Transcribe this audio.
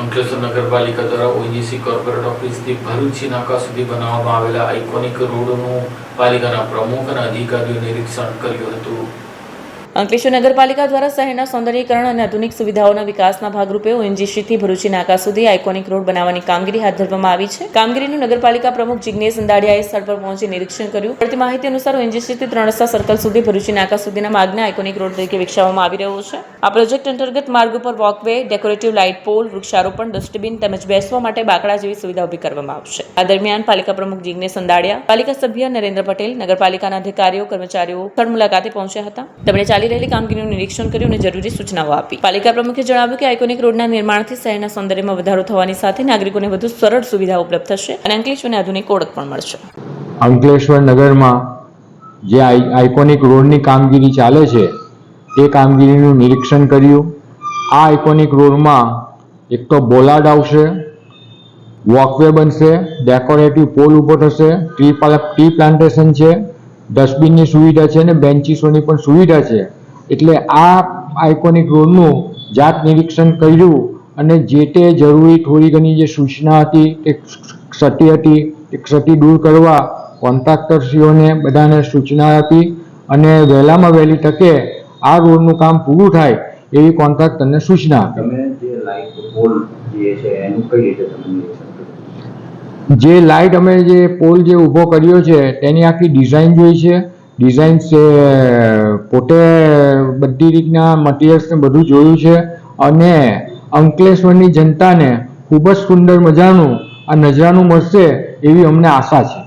અંકલેશ્વર નગરપાલિકા દ્વારા ONGC corporate ઓફિસથી Bharuchi નાકા સુધી બનાવવામાં આવેલા આઇકોનિક રોડનું પાલિકાના પ્રમુખ અને અધિકારીઓ નિરીક્ષણ કર્યું હતું. અંકલેશ્વર નગરપાલિકા દ્વારા શહેરના સૌંદર્યીકરણ અને આધુનિક સુવિધાઓના વિકાસના ભાગરૂપે ઓએનજીસીથી ભરૂચી નાકા સુધી આઇકોનિક રોડ બનાવવાની કામગીરી હાથ ધરવામાં આવી છે. કામગીરીનું નગરપાલિકા પ્રમુખ જિગ્નેશ અંદાડિયાએ સ્થળ પર પહોંચી નિરીક્ષણ કર્યું. મળતી માહિતી અનુસાર ઓએનજીસીથી 3 રસ્તા સર્કલ સુધી ભરૂચી નાકા સુધીના માર્ગને આઇકોનિક રોડ તરીકે વિકસાવવામાં આવી રહ્યો છે. આ પ્રોજેક્ટ અંતર્ગત માર્ગ ઉપર વોકવે, ડેકોરેટિવ લાઇટ પોલ, વૃક્ષારોપણ, ડસ્ટબિન તેમજ બેસવા માટે બાકડા જેવી સુવિધા ઊભી કરવામાં આવશે. આ દરમિયાન પાલિકા પ્રમુખ જિગ્નેશ અંદાડિયા, પાલિકા સભ્ય નરેન્દ્ર પટેલ, નગરપાલિકાના અધિકારીઓ, કર્મચારીઓ સ્થળ મુલાકાતે પહોંચ્યા હતા. તેમણે ચાલી રહેલી કામગીરીનું નિરીક્ષણ કર્યું અને જરૂરી સૂચનાઓ આપી. પાલિકા પ્રમુખે જણાવ્યું કે આઇકોનિક રોડના નિર્માણથી શહેરના સૌંદર્યમાં વધારો થવાની સાથે નાગરિકોને વધુ સરળ સુવિધાઓ ઉપલબ્ધ થશે અને અંકલેશ્વરને આધુનિક ઓળખ પણ મળશે. અંકલેશ્વર નગરમાં જે આઇકોનિક રોડની કામગીરી ચાલે છે તે કામગીરીનું નિરીક્ષણ કર્યું. આ આઇકોનિક રોડમાં એક તો બોલાર્ડ આવશે, વોકવે બનશે, ડેકોરેટિવ પોલ ઊભો થશે, ટ્રી પ્લાન્ટેશન છે, ડસ્ટબિનની સુવિધા છે અને બેન્ચીસોની પણ સુવિધા છે. એટલે આ આઇકોનિક રોડનું જાત નિરીક્ષણ કર્યું અને જે તે જરૂરી થોડી ઘણી જે સૂચના હતી તે ક્ષતિ દૂર કરવા કોન્ટ્રાક્ટરશ્રીઓને બધાને સૂચના આપી અને વહેલામાં વહેલી તકે આ રોડનું કામ પૂરું થાય એવી કોન્ટ્રાક્ટરને સૂચના આપી. જે લાઇટ અમે જે પોલ જે ઊભો કર્યો છે તેની આખી ડિઝાઇન જોઈ છે. ડિઝાઇન છે પોતે બધી રીતના મટીરિયલ્સને બધું જોયું છે અને અંકલેશ્વરની જનતાને ખૂબ જ સુંદર મજાનું આ નજરાનું મળશે એવી અમને આશા છે.